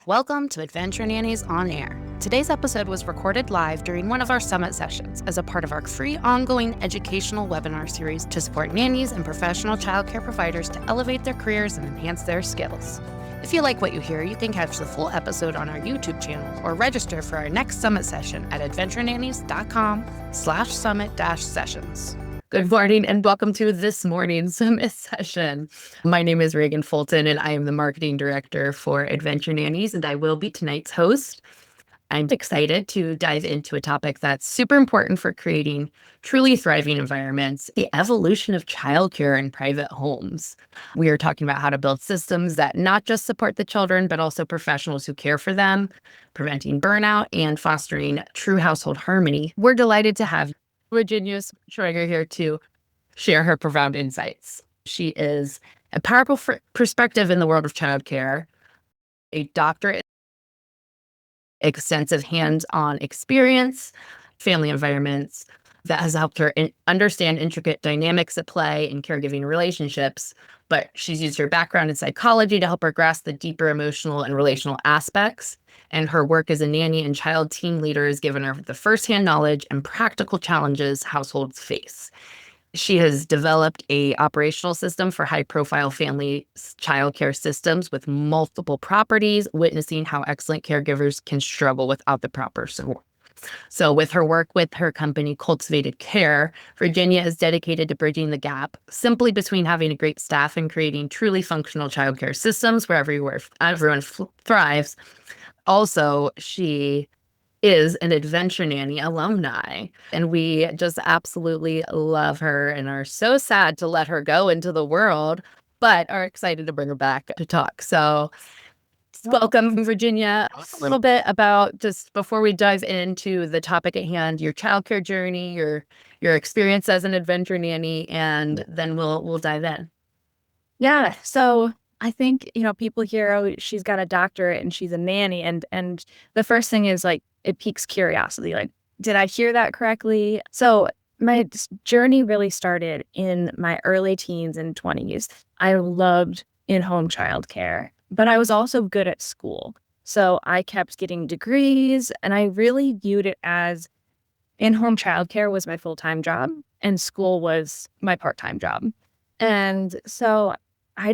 Welcome to Adventure Nannies on Air. Today's episode was recorded live during one of our summit sessions as a part of our free ongoing educational webinar series to support nannies and professional childcare providers to elevate their careers and enhance their skills. If you like what you hear, you can catch the full episode on our YouTube channel or register for our next summit session at adventurenannies.com/summit-sessions. Good morning and welcome to this morning's summit session. My name is Reagan Fulton and I am the marketing director for Adventure Nannies, and I will be tonight's host. I'm excited to dive into a topic that's super important for creating truly thriving environments: the evolution of childcare in private homes. We are talking about how to build systems that not just support the children, but also professionals who care for them, preventing burnout and fostering true household harmony. We're delighted to have Virginia Schwager here to share her profound insights. She is a powerful perspective in the world of childcare, a doctorate, extensive hands-on experience, family environments that has helped her understand intricate dynamics at play in caregiving relationships. But she's used her background in psychology to help her grasp the deeper emotional and relational aspects. And her work as a nanny and child team leader has given her the firsthand knowledge and practical challenges households face. She has developed a operational system for high-profile family childcare systems with multiple properties, witnessing how excellent caregivers can struggle without the proper support. So with her work with her company, Cultivated Care, Virginia is dedicated to bridging the gap simply between having a great staff and creating truly functional childcare systems where everyone thrives. Also, she is an Adventure Nanny alumni, and we just absolutely love her and are so sad to let her go into the world, but are excited to bring her back to talk. So welcome, Virginia. A little bit about, just before we dive into the topic at hand, your childcare journey, your experience as an Adventure Nanny, and then we'll dive in. Yeah. So I think, people hear, oh, she's got a doctorate and she's a nanny. And the first thing is like, it piques curiosity. Like, did I hear that correctly? So my journey really started in my early teens and 20s. I loved in-home childcare, but I was also good at school. So I kept getting degrees, and I really viewed it as in-home childcare was my full-time job and school was my part-time job. And so I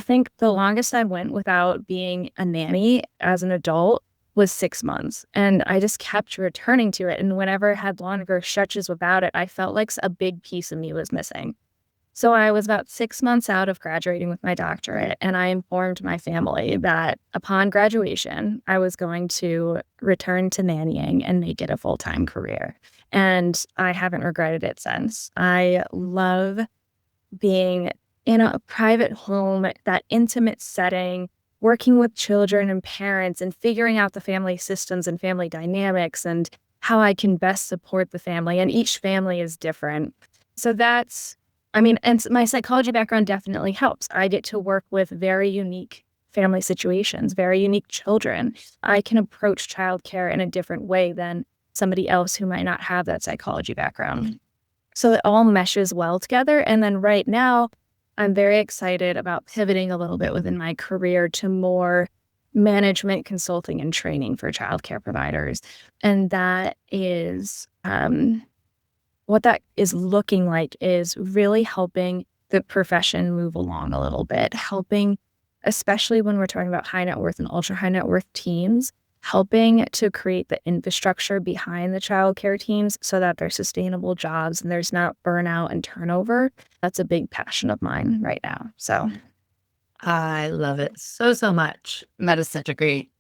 think the longest I went without being a nanny as an adult was 6 months. And I just kept returning to it. And whenever I had longer stretches without it, I felt like a big piece of me was missing. So I was about 6 months out of graduating with my doctorate, and I informed my family that upon graduation, I was going to return to nannying and make it a full-time career. And I haven't regretted it since. I love being in a private home, that intimate setting, working with children and parents and figuring out the family systems and family dynamics and how I can best support the family. And each family is different. So and my psychology background definitely helps. I get to work with very unique family situations, very unique children. I can approach childcare in a different way than somebody else who might not have that psychology background. So it all meshes well together. And then right now, I'm very excited about pivoting a little bit within my career to more management consulting and training for childcare providers. And that is what that is looking like is really helping the profession move along a little bit, helping, especially when we're talking about high net worth and ultra high net worth teams, helping to create the infrastructure behind the childcare teams so that they're sustainable jobs and there's not burnout and turnover. That's a big passion of mine right now. So I love it so much. That is such a great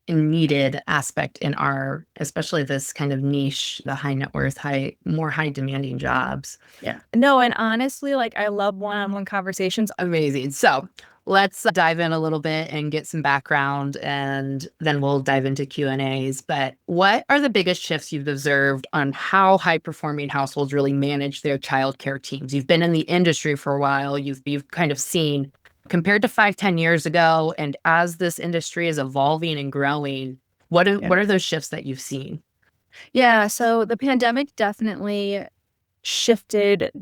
and needed aspect in our, especially this kind of niche, the high net worth, more high demanding jobs. Yeah. No, and honestly, I love one-on-one conversations. Amazing. So let's dive in a little bit and get some background, and then we'll dive into Q&As. But what are the biggest shifts you've observed on how high-performing households really manage their childcare teams? You've been in the industry for a while. You've kind of seen, compared to 5-10 years ago, and as this industry is evolving and growing, what are those shifts that you've seen? Yeah, so the pandemic definitely shifted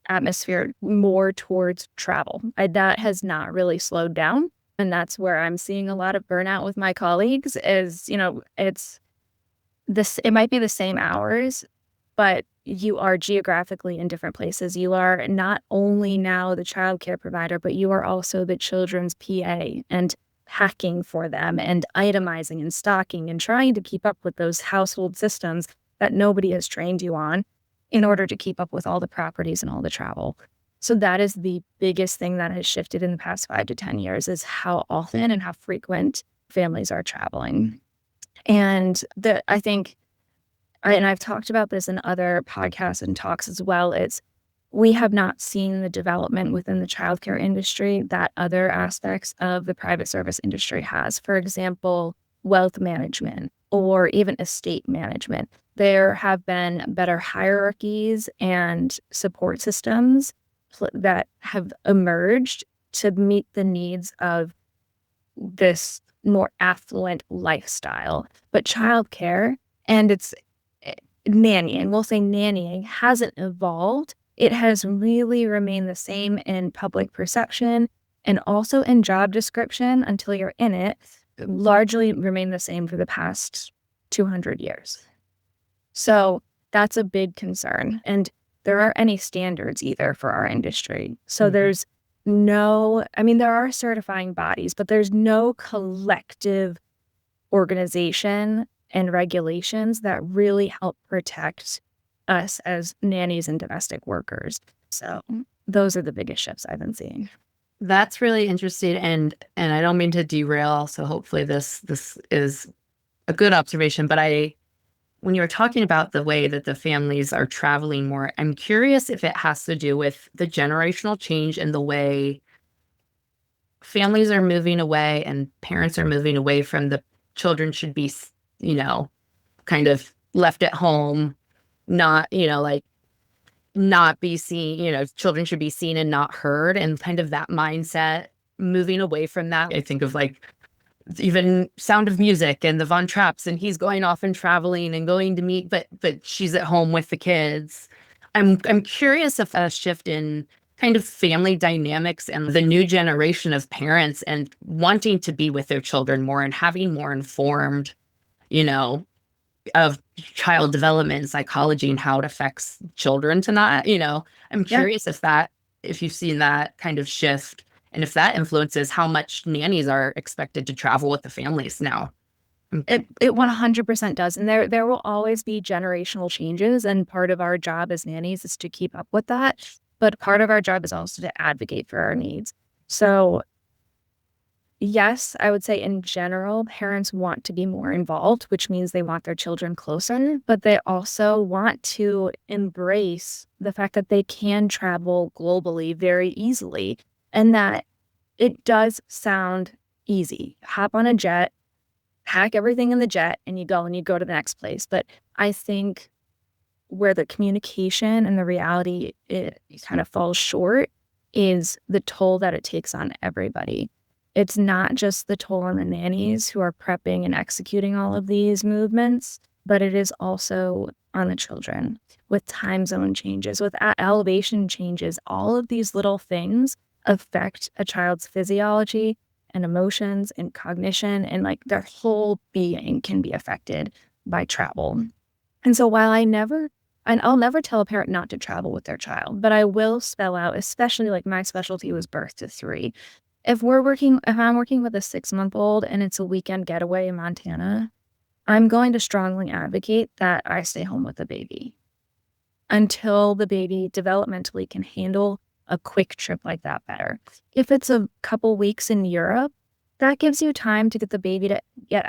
atmosphere more towards travel. That has not really slowed down. And that's where I'm seeing a lot of burnout with my colleagues is, it's this, it might be the same hours, but you are geographically in different places. You are not only now the childcare provider, but you are also the children's PA and packing for them and itemizing and stocking and trying to keep up with those household systems that nobody has trained you on in order to keep up with all the properties and all the travel. So that is the biggest thing that has shifted in the past 5 to 10 years is how often and how frequent families are traveling. And I think, and I've talked about this in other podcasts and talks as well, is we have not seen the development within the childcare industry that other aspects of the private service industry has. For example, wealth management or even estate management. There have been better hierarchies and support systems that have emerged to meet the needs of this more affluent lifestyle. But childcare and its nannying, we'll say nannying, hasn't evolved. It has really remained the same in public perception and also in job description until you're in it, largely remained the same for the past 200 years. So that's a big concern. And there aren't any standards either for our industry. So there's no, there are certifying bodies, but there's no collective organization and regulations that really help protect us as nannies and domestic workers. So those are the biggest shifts I've been seeing. That's really interesting, and I don't mean to derail. So hopefully this is a good observation. But when you were talking about the way that the families are traveling more, I'm curious if it has to do with the generational change in the way families are moving away and parents are moving away from the children should be, kind of left at home, not, not be seen, children should be seen and not heard, and kind of that mindset, moving away from that. I think of even Sound of Music and the Von Trapps, and he's going off and traveling and going to meet, but she's at home with the kids. I'm curious if a shift in kind of family dynamics and the new generation of parents and wanting to be with their children more and having more informed, of child development and psychology and how it affects children to not, I'm curious if you've seen that kind of shift and if that influences how much nannies are expected to travel with the families now. It 100% does. And there will always be generational changes. And part of our job as nannies is to keep up with that. But part of our job is also to advocate for our needs. So yes, I would say in general, parents want to be more involved, which means they want their children closer, but they also want to embrace the fact that they can travel globally very easily and that it does sound easy. Hop on a jet, pack everything in the jet, and you go to the next place. But I think where the communication and the reality it kind of falls short is the toll that it takes on everybody. It's not just the toll on the nannies who are prepping and executing all of these movements, but it is also on the children with time zone changes, with elevation changes. All of these little things affect a child's physiology and emotions and cognition, and their whole being can be affected by travel. And so while I'll never tell a parent not to travel with their child, but I will spell out, especially my specialty was birth to 3. If I'm working with a 6-month-old and it's a weekend getaway in Montana, I'm going to strongly advocate that I stay home with the baby until the baby developmentally can handle a quick trip like that better. If it's a couple weeks in Europe, that gives you time to get the baby to get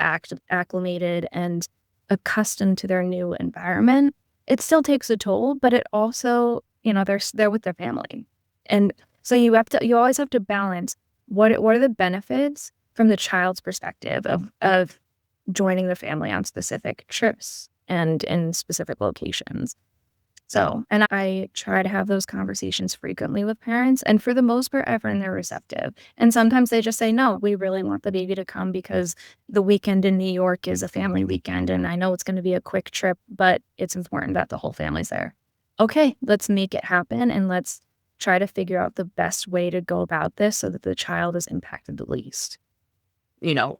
acclimated and accustomed to their new environment. It still takes a toll, but it also, they're with their family. And so you always have to balance what are the benefits from the child's perspective of joining the family on specific trips and in specific locations. So, and I try to have those conversations frequently with parents, and for the most part, everyone they're receptive. And sometimes they just say, no, we really want the baby to come because the weekend in New York is a family weekend, and I know it's going to be a quick trip, but it's important that the whole family's there. Okay, let's make it happen, and let's try to figure out the best way to go about this so that the child is impacted the least. You know,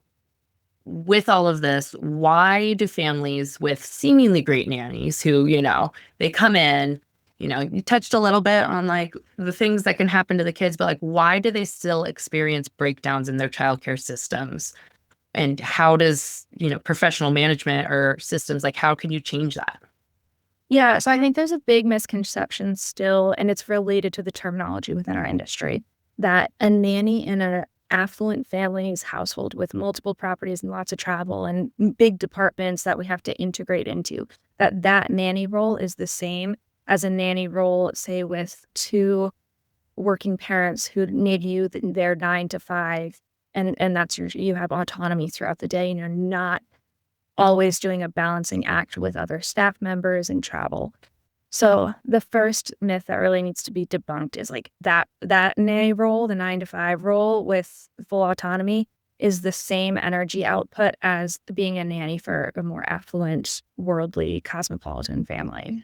with all of this, why do families with seemingly great nannies who, they come in, you touched a little bit on like the things that can happen to the kids, but like, why do they still experience breakdowns in their childcare systems? And how does, professional management or systems, like, how can you change that? Yeah, so I think there's a big misconception still, and it's related to the terminology within our industry, that a nanny in an affluent family's household with multiple properties and lots of travel and big departments that we have to integrate into, that nanny role is the same as a nanny role, say, with two working parents who need you their 9 to 5, and that's you have autonomy throughout the day, and you're not always doing a balancing act with other staff members and travel. So the first myth that really needs to be debunked is like that nanny role, the 9 to 5 role with full autonomy, is the same energy output as being a nanny for a more affluent, worldly, cosmopolitan family.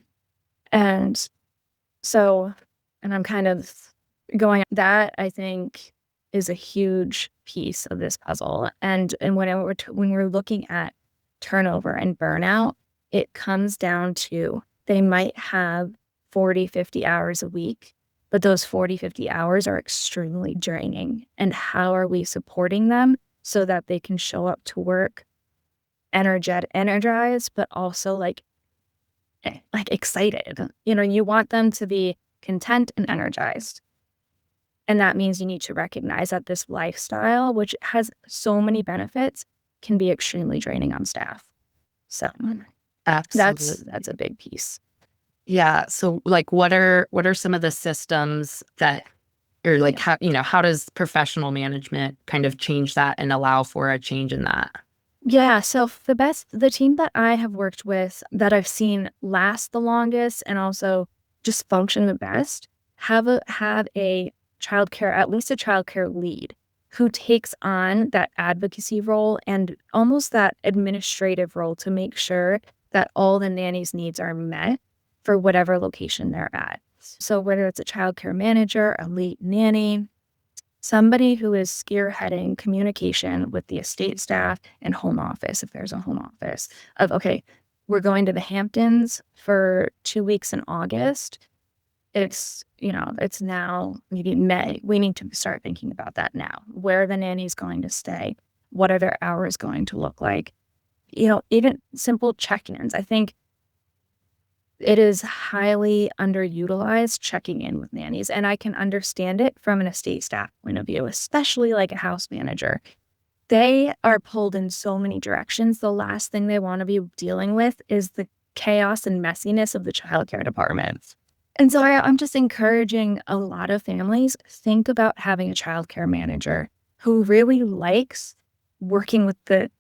And so, and I'm kind of going, that I think is a huge piece of this puzzle. And when we're looking at turnover and burnout, it comes down to they might have 40, 50 hours a week, but those 40, 50 hours are extremely draining. And how are we supporting them so that they can show up to work energized, but also like excited? You want them to be content and energized. And that means you need to recognize that this lifestyle, which has so many benefits, can be extremely draining on staff. So Absolutely. that's a big piece. Yeah. So like what are some of the systems that, or like how does professional management kind of change that and allow for a change in that? Yeah. So the team that I have worked with that I've seen last the longest and also just function the best have a childcare, at least a childcare lead, who takes on that advocacy role and almost that administrative role to make sure that all the nanny's needs are met for whatever location they're at. So whether it's a childcare manager, a lead nanny, somebody who is spearheading communication with the estate staff and home office, if there's a home office, of, okay, we're going to the Hamptons for 2 weeks in August. It's now maybe May. We need to start thinking about that now. Where are the nannies going to stay? What are their hours going to look like? Even simple check-ins. I think it is highly underutilized checking in with nannies. And I can understand it from an estate staff point of view, especially like a house manager. They are pulled in so many directions. The last thing they want to be dealing with is the chaos and messiness of the childcare department. And so I'm just encouraging a lot of families, think about having a childcare manager who really likes working with that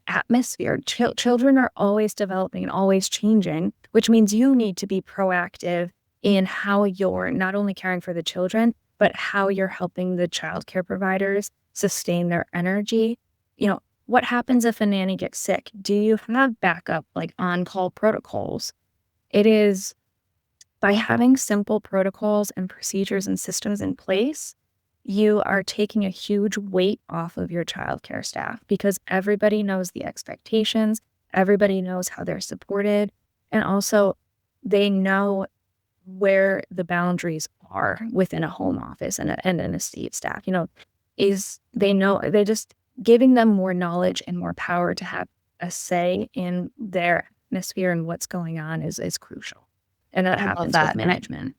atmosphere. Children are always developing and always changing, which means you need to be proactive in how you're not only caring for the children, but how you're helping the childcare providers sustain their energy. What happens if a nanny gets sick? Do you have backup, like on-call protocols? It is by having simple protocols and procedures and systems in place, you are taking a huge weight off of your childcare staff because everybody knows the expectations, everybody knows how they're supported, and also they know where the boundaries are within a home office and an estate staff. They're just giving them more knowledge and more power to have a say in their atmosphere and what's going on is crucial. And that happens with management.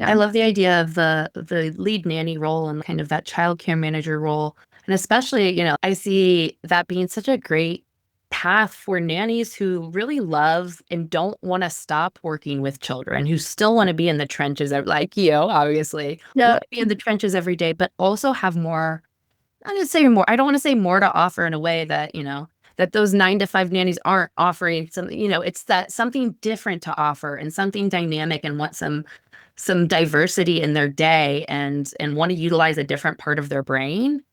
I love the idea of the lead nanny role and kind of that childcare manager role. And especially, I see that being such a great path for nannies who really love and don't want to stop working with children, who still want to be in the trenches, like you, obviously, want to be in the trenches every day, but also have more, I don't want to say more to offer in a way that, that those 9 to 5 nannies aren't offering something, it's that something different to offer and something dynamic and want some diversity in their day and want to utilize a different part of their brain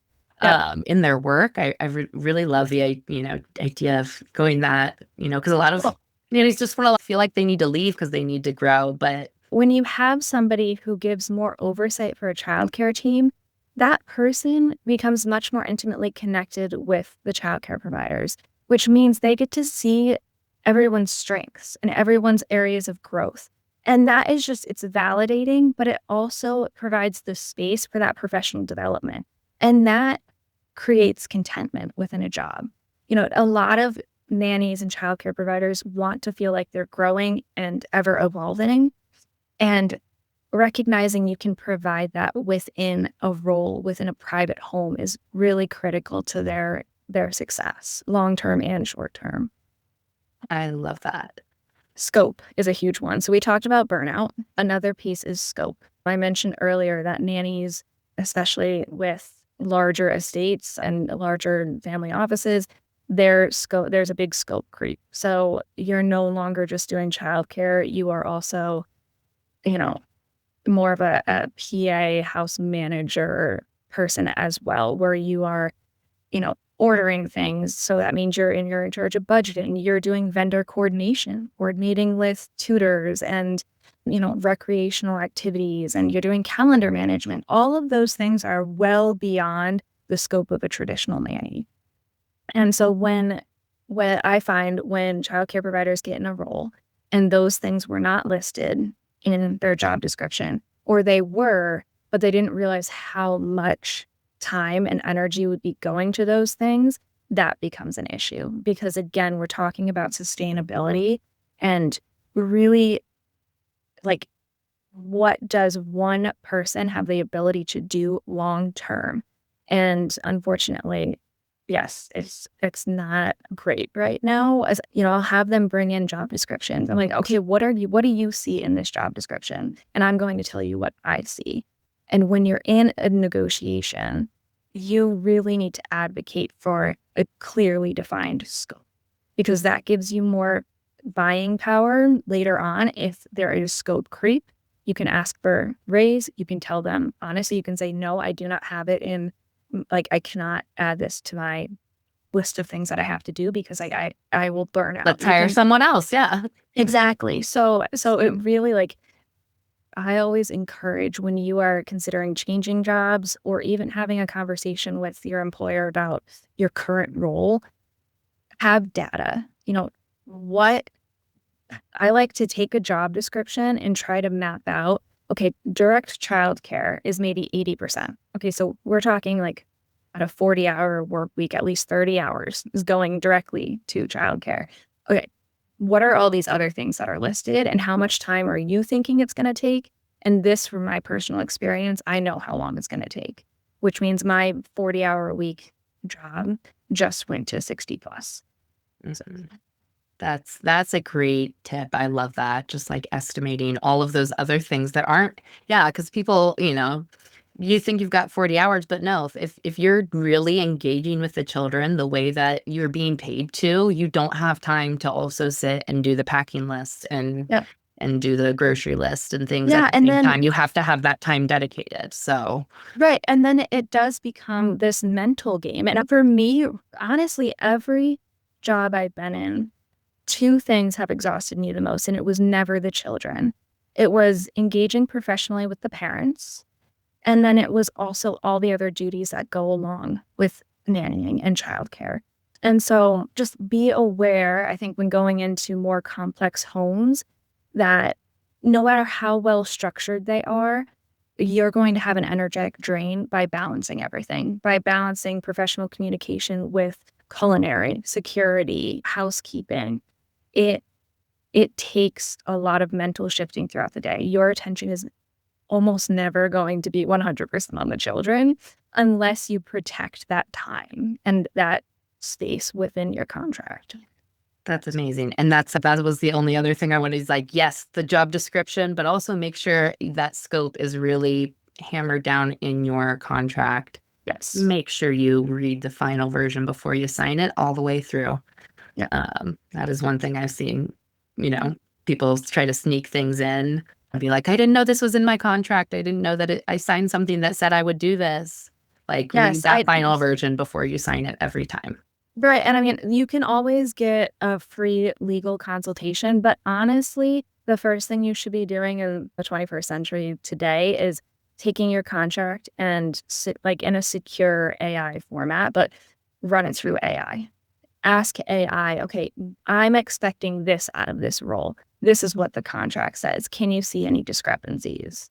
in their work. I really love the idea of going that, because a lot of nannies just want to feel like they need to leave because they need to grow, but when you have somebody who gives more oversight for a childcare team, that person becomes much more intimately connected with the childcare providers, which means they get to see everyone's strengths and everyone's areas of growth. And that is just, it's validating, but it also provides the space for that professional development. And that creates contentment within a job. A lot of nannies and childcare providers want to feel like they're growing and ever evolving. And recognizing you can provide that within a role, within a private home is really critical to their success, long-term and short-term. I love that. Scope is a huge one. So we talked about burnout. Another piece is scope. I mentioned earlier that nannies, especially with larger estates and larger family offices, there's a big scope creep. So you're no longer just doing childcare. You are also, more of a PA house manager person as well, where you are, ordering things. So that means you're in charge of budgeting, you're doing vendor coordinating with tutors and, recreational activities, and you're doing calendar management. All of those things are well beyond the scope of a traditional nanny. And so what I find when childcare providers get in a role and those things were not listed in their job description, or they were, but they didn't realize how much time and energy would be going to those things, that becomes an issue. Because again, we're talking about sustainability and really, like, what does one person have the ability to do long term? And unfortunately, yes, it's not great right now. As I'll have them bring in job descriptions. I'm like, okay, what do you see in this job description? And I'm going to tell you what I see. And when you're in a negotiation, you really need to advocate for a clearly defined scope, because that gives you more buying power later on. If there is scope creep, you can ask for raise. You can tell them honestly, you can say, no, I do not have it in, like, I cannot add this to my list of things that I have to do because I will burn out. Let's hire someone else. Yeah. Exactly. So it really, like, I always encourage, when you are considering changing jobs or even having a conversation with your employer about your current role, have data. What I like to take a job description and try to map out, okay, direct childcare is maybe 80%. Okay, so we're talking like at a 40-hour work week, at least 30 hours is going directly to childcare. Okay, what are all these other things that are listed, and how much time are you thinking it's going to take? And this, from my personal experience, I know how long it's going to take, which means my 40-hour a week job just went to 60 plus. Mm-hmm. That's a great tip. I love that. Just like estimating all of those other things that aren't, because people, you think you've got 40 hours, but no, if you're really engaging with the children the way that you're being paid to, you don't have time to also sit and do the packing list and do the grocery list and things at the same time. You have to have that time dedicated. So right. And then it does become this mental game. And for me, honestly, every job I've been in, two things have exhausted me the most, and it was never the children. It was engaging professionally with the parents, and then it was also all the other duties that go along with nannying and childcare. And so just be aware, I think, when going into more complex homes, that no matter how well structured they are, you're going to have an energetic drain by balancing everything, by balancing professional communication with culinary, security, housekeeping. It takes a lot of mental shifting throughout the day. Your attention is almost never going to be 100% on the children unless you protect that time and that space within your contract. That's amazing. And that was the only other thing I wanted, is like, yes, the job description, but also make sure that scope is really hammered down in your contract. Yes. Make sure you read the final version before you sign it all the way through. Yeah. That is one thing I've seen, people try to sneak things in and be like, I didn't know this was in my contract. I didn't know that I signed something that said I would do this. Like, read that final version before you sign it every time. Right. And I mean, you can always get a free legal consultation, but honestly, The first thing you should be doing in the 21st century today is taking your contract and like in a secure AI format, but run it through AI. Ask AI, okay, I'm expecting this out of this role. This is what the contract says. Can you see any discrepancies?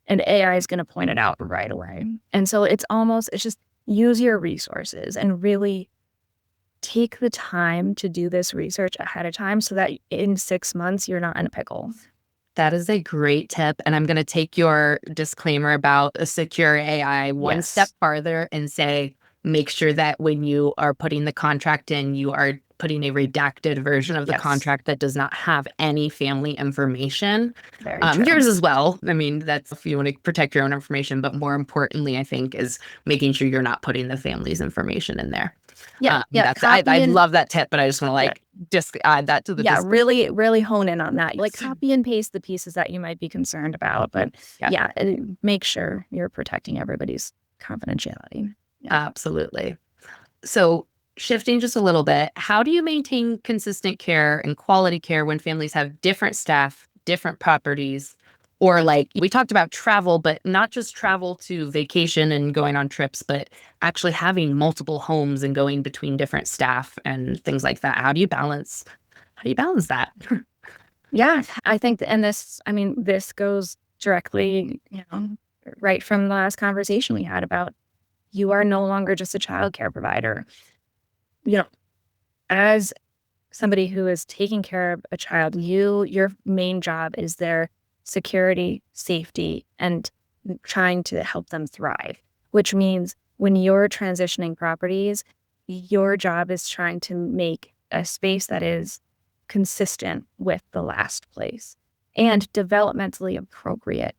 And AI is going to point it out right away. And so it's just use your resources and really take the time to do this research ahead of time so that in 6 months, you're not in a pickle. That is a great tip. And I'm going to take your disclaimer about a secure AI one step Yes. farther and say, make sure that when you are putting the contract in, you are putting a redacted version of the Yes. contract that does not have any family information. Very true. Yours as well. I mean, that's if you want to protect your own information, but more importantly, I think, is making sure you're not putting the family's information in there. Yeah. Yeah. I love that tip, but I just want to like just add that to the really, really hone in on that. Like copy and paste the pieces that you might be concerned about, but make sure you're protecting everybody's confidentiality. Absolutely. So shifting just a little bit, how do you maintain consistent care and quality care when families have different staff, different properties, or like we talked about travel, but not just travel to vacation and going on trips, but actually having multiple homes and going between different staff and things like that. How do you balance that? Yeah, I think, and this goes directly, right from the last conversation we had about you are no longer just a childcare provider. As somebody who is taking care of a child, your main job is their security, safety, and trying to help them thrive, which means when you're transitioning properties, your job is trying to make a space that is consistent with the last place and developmentally appropriate.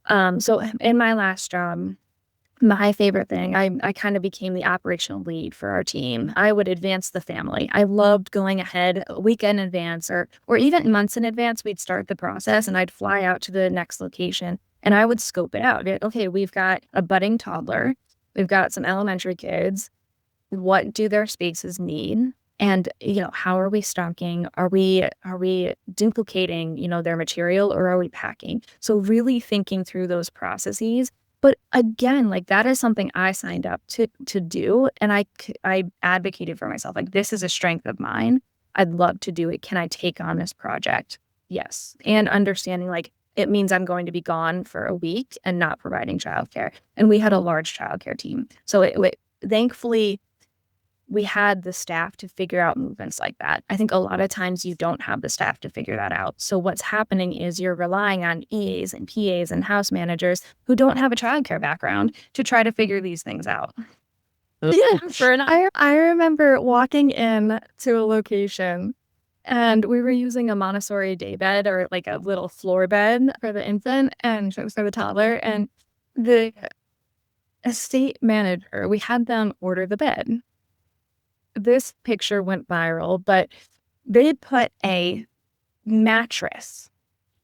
So in my last job, my favorite thing, I kind of became the operational lead for our team. I would advance the family. I loved going ahead a week in advance or even months in advance. We'd start the process and I'd fly out to the next location and I would scope it out. Okay, we've got a budding toddler. We've got some elementary kids. What do their spaces need? And, how are we stocking? Are we duplicating, their material or are we packing? So really thinking through those processes. But again, like that is something I signed up to do. And I advocated for myself, like, this is a strength of mine. I'd love to do it. Can I take on this project? Yes. And understanding like it means I'm going to be gone for a week and not providing childcare. And we had a large childcare team. So thankfully, we had the staff to figure out movements like that. I think a lot of times you don't have the staff to figure that out. So what's happening is you're relying on EAs and PAs and house managers who don't have a childcare background to try to figure these things out. Yeah, I remember walking in to a location and we were using a Montessori day bed or like a little floor bed for the infant and for the toddler. And the estate manager, we had them order the bed. This picture went viral, but they put a mattress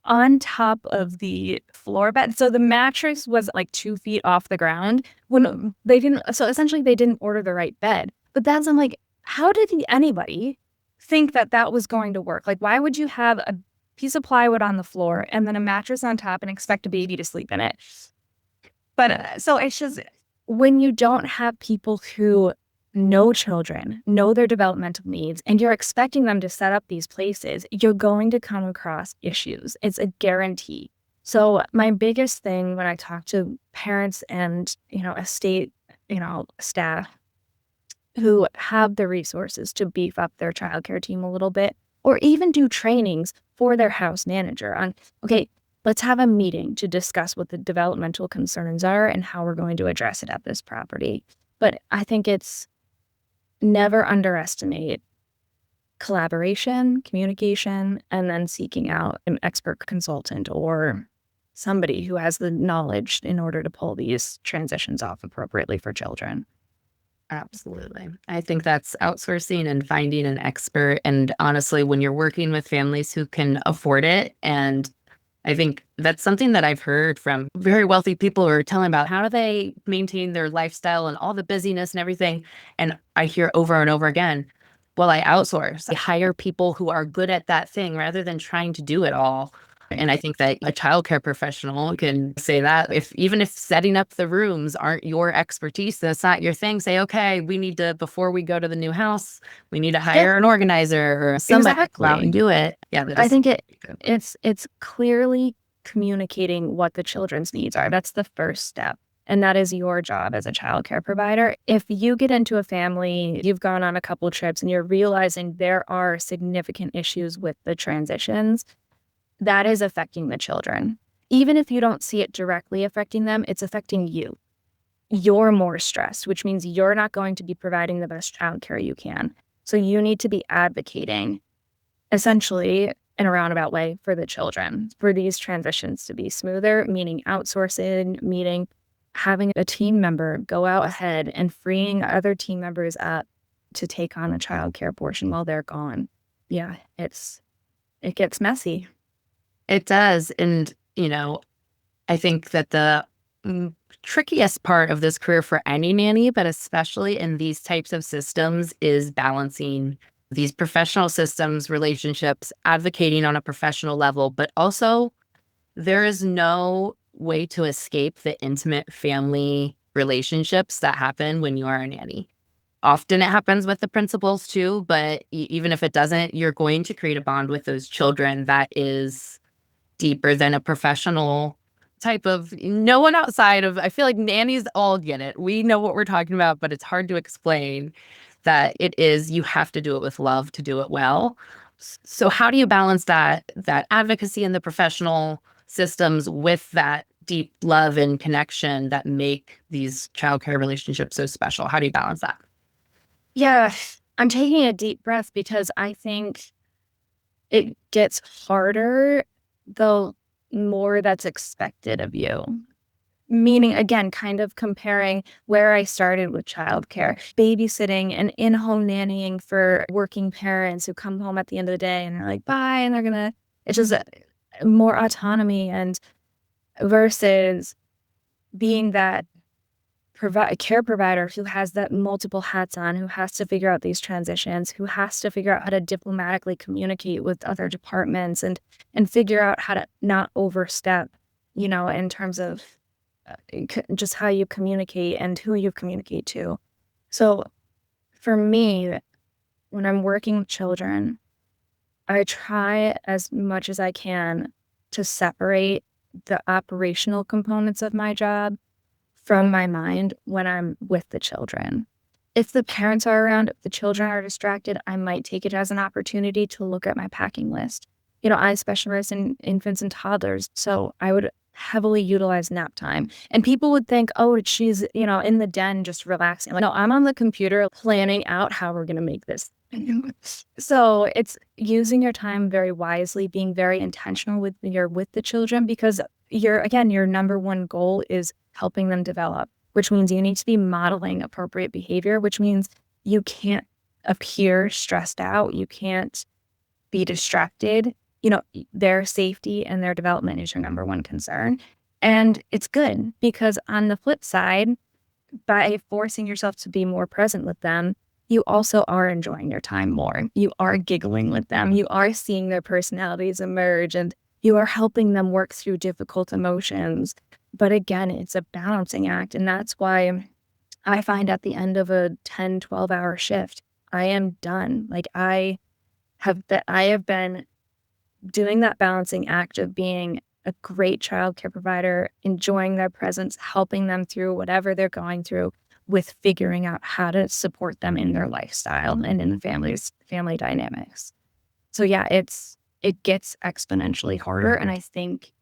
on top of the floor bed. So the mattress was like 2 feet off the ground when so essentially they didn't order the right bed. But I'm like, how did anybody think that was going to work? Like, why would you have a piece of plywood on the floor and then a mattress on top and expect a baby to sleep in it? But so it's just when you don't have people who know children, know their developmental needs, and you're expecting them to set up these places, you're going to come across issues. It's a guarantee. So my biggest thing when I talk to parents and, estate, staff who have the resources to beef up their childcare team a little bit, or even do trainings for their house manager on, okay, let's have a meeting to discuss what the developmental concerns are and how we're going to address it at this property. But I think it's never underestimate collaboration, communication, and then seeking out an expert consultant or somebody who has the knowledge in order to pull these transitions off appropriately for children. Absolutely. I think that's outsourcing and finding an expert. And honestly, when you're working with families who can afford it, and I think that's something that I've heard from very wealthy people who are telling about how do they maintain their lifestyle and all the busyness and everything. And I hear over and over again, well, I outsource. I hire people who are good at that thing rather than trying to do it all. And I think that a childcare professional can say that if even if setting up the rooms aren't your expertise, that's not your thing, say, okay, we need to, before we go to the new house, we need to Yeah, hire an organizer or somebody to go out and exactly. do it. Yeah, that I is think good. it's clearly communicating what the children's needs are. That's the first step. And that is your job as a childcare provider. If you get into a family, you've gone on a couple trips and you're realizing there are significant issues with the transitions, that is affecting the children. Even if you don't see it directly affecting them, it's affecting you. You're more stressed, which means you're not going to be providing the best childcare you can. So you need to be advocating essentially in a roundabout way for the children, for these transitions to be smoother, meaning outsourcing, meaning having a team member go out ahead and freeing other team members up to take on the childcare portion while they're gone. Yeah, it gets messy. It does. And, I think that the mm, trickiest part of this career for any nanny, but especially in these types of systems, is balancing these professional systems, relationships, advocating on a professional level, but also there is no way to escape the intimate family relationships that happen when you are a nanny. Often it happens with the principals too, but even if it doesn't, you're going to create a bond with those children that is deeper than a professional type of, no one outside of, I feel like nannies all get it. We know what we're talking about, but it's hard to explain that it is, you have to do it with love to do it well. So how do you balance that advocacy in the professional systems with that deep love and connection that make these childcare relationships so special? How do you balance that? Yeah, I'm taking a deep breath because I think it gets harder the more that's expected of you. Meaning, again, kind of comparing where I started with childcare, babysitting and in-home nannying for working parents who come home at the end of the day and they're like, bye, and they're gonna, it's just more autonomy and versus being that care provider who has that multiple hats on, who has to figure out these transitions, who has to figure out how to diplomatically communicate with other departments and figure out how to not overstep, in terms of just how you communicate and who you communicate to. So for me, when I'm working with children, I try as much as I can to separate the operational components of my job from my mind when I'm with the children. If the parents are around, if the children are distracted, I might take it as an opportunity to look at my packing list. I specialize in infants and toddlers, so I would heavily utilize nap time. And people would think, oh, she's, in the den just relaxing. Like, no, I'm on the computer planning out how we're going to make this. So it's using your time very wisely, being very intentional with the children, because your number one goal is helping them develop, which means you need to be modeling appropriate behavior, which means you can't appear stressed out. You can't be distracted. Their safety and their development is your number one concern. And it's good because on the flip side, by forcing yourself to be more present with them, you also are enjoying your time more. You are giggling with them. You are seeing their personalities emerge and you are helping them work through difficult emotions. But again, it's a balancing act. And that's why I find at the end of a 10, 12-hour shift, I am done. Like I have been doing that balancing act of being a great childcare provider, enjoying their presence, helping them through whatever they're going through with figuring out how to support them in their lifestyle and in the family dynamics. So yeah, it gets exponentially harder. And I think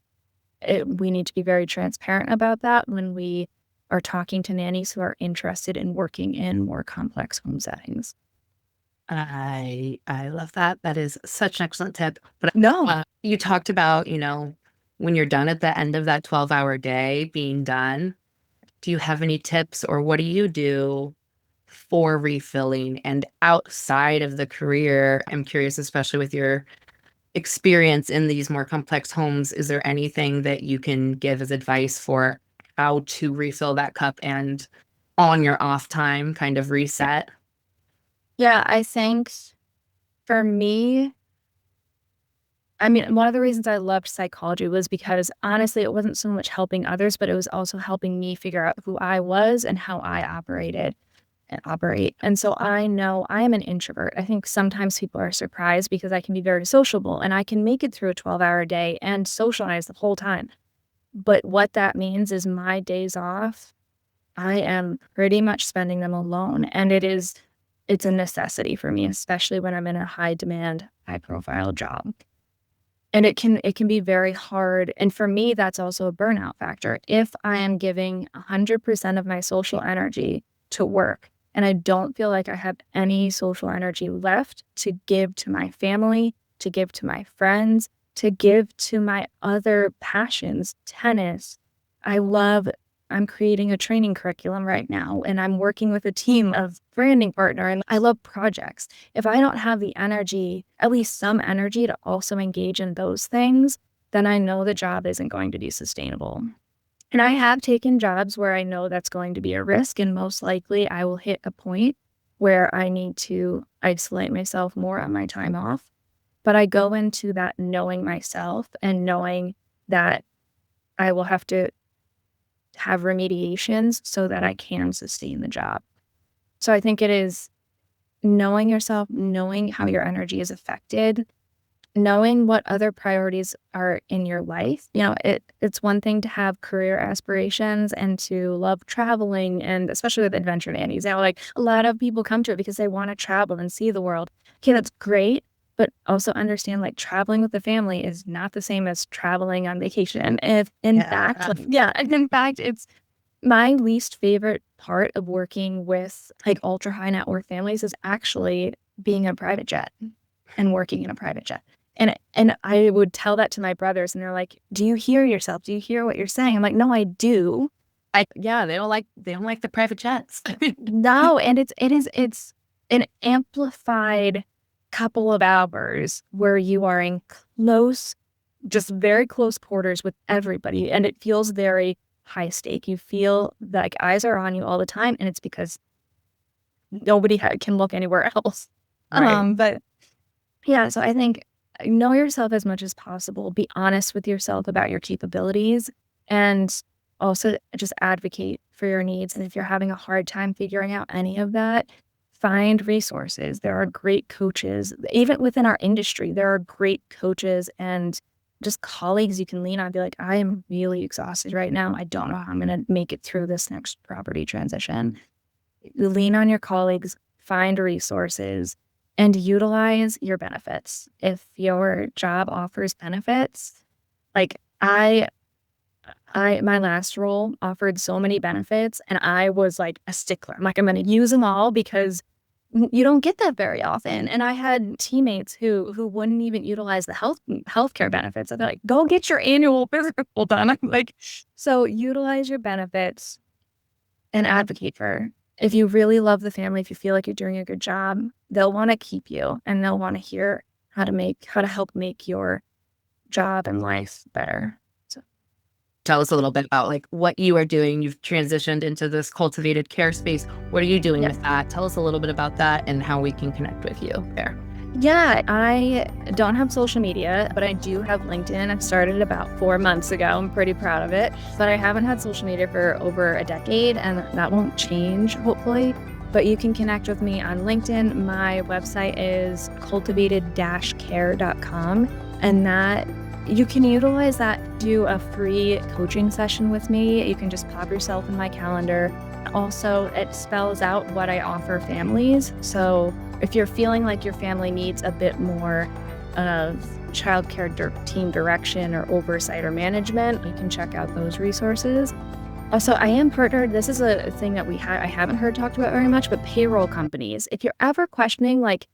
we need to be very transparent about that when we are talking to nannies who are interested in working in more complex home settings. I love that. That is such an excellent tip. But No. you talked about, when you're done at the end of that 12-hour day being done, do you have any tips or what do you do for refilling and outside of the career? I'm curious, especially with your experience in these more complex homes, is there anything that you can give as advice for how to refill that cup and on your off time kind of reset? Yeah, I think for me, I mean, one of the reasons I loved psychology was because honestly, it wasn't so much helping others, but it was also helping me figure out who I was and how I operated and operate. And so I know I am an introvert. I think sometimes people are surprised because I can be very sociable and I can make it through a 12-hour day and socialize the whole time. But what that means is my days off, I am pretty much spending them alone. And it's a necessity for me, especially when I'm in a high demand, high profile job. And it can be very hard, and for me, that's also a burnout factor. If I am giving 100% of my social energy to work, and I don't feel like I have any social energy left to give to my family, to give to my friends, to give to my other passions, tennis. I love I'm creating a training curriculum right now, and I'm working with a team of branding partner, and I love projects. If I don't have the energy, at least some energy to also engage in those things, then I know the job isn't going to be sustainable. And I have taken jobs where I know that's going to be a risk, and most likely I will hit a point where I need to isolate myself more on my time off. But I go into that knowing myself and knowing that I will have to have remediations so that I can sustain the job. So I think it is knowing yourself, knowing how your energy is affected, knowing what other priorities are in your life. It's one thing to have career aspirations and to love traveling, and especially with adventure nannies. Like a lot of people come to it because they want to travel and see the world. Okay, that's great. But also understand like traveling with the family is not the same as traveling on vacation. If in fact, in fact, it's my least favorite part of working with like ultra high net worth families is actually being a private jet and working in a private jet. And I would tell that to my brothers and they're like, "Do you hear yourself? Do you hear what you're saying?" I'm like, "No, I do." They don't like the private jets. No, and it's an amplified couple of hours where you are in close, just very close quarters with everybody, and it feels very high stake. You feel like eyes are on you all the time, and it's because nobody can look anywhere else. Right. But yeah, so I think know yourself as much as possible. Be honest with yourself about your capabilities, and also just advocate for your needs. And if you're having a hard time figuring out any of that, find resources. There are great coaches, even within our industry, there are great coaches and just colleagues you can lean on. Be like, I am really exhausted right now. I don't know how I'm going to make it through this next property transition. Lean on your colleagues, find resources, and utilize your benefits. If your job offers benefits, like my last role offered so many benefits and I was like a stickler. I'm like, I'm going to use them all because you don't get that very often. And I had teammates who wouldn't even utilize the healthcare benefits. They're like, go get your annual physical done. I'm like, so utilize your benefits and advocate for. If you really love the family, if you feel like you're doing a good job, they'll want to keep you and they'll want to hear how to help make your job and life better. So Tell us a little bit about like what you are doing. You've transitioned into this cultivated care space. What are you doing with that? Tell us a little bit about that and how we can connect with you there. Yeah, I don't have social media, but I do have LinkedIn. I started about 4 months ago. I'm pretty proud of it. But I haven't had social media for over a decade, and that won't change, hopefully. But you can connect with me on LinkedIn. My website is cultivated-care.com, and that you can utilize that to do a free coaching session with me. You can just pop yourself in my calendar. Also, it spells out what I offer families. So if you're feeling like your family needs a bit more of childcare team direction or oversight or management, you can check out those resources. Also, I am partnered. This is a thing that I haven't heard talked about very much, but payroll companies. If you're ever questioning like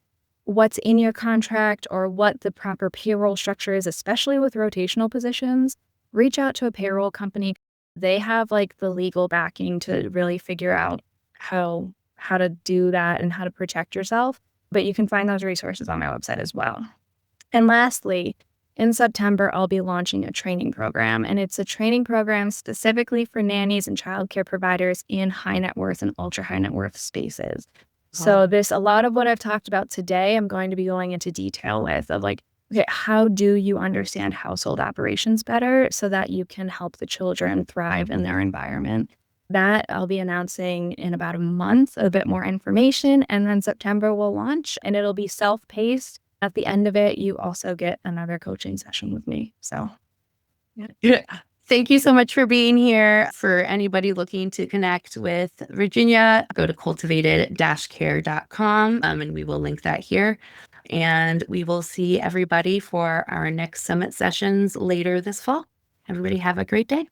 what's in your contract or what the proper payroll structure is, especially with rotational positions, reach out to a payroll company. They have like the legal backing to really figure out how to do that and how to protect yourself. But you can find those resources on my website as well. And lastly, in September, I'll be launching a training program, and it's a training program specifically for nannies and childcare providers in high net worth and ultra high net worth spaces. So a lot of what I've talked about today, I'm going to be going into detail with of like, okay, how do you understand household operations better so that you can help the children thrive in their environment? That I'll be announcing in about a month, a bit more information, and then September will launch and it'll be self-paced. At the end of it, you also get another coaching session with me. So Yeah. Thank you so much for being here. For anybody looking to connect with Virginia, go to cultivated-care.com and we will link that here. And we will see everybody for our next summit sessions later this fall. Everybody have a great day.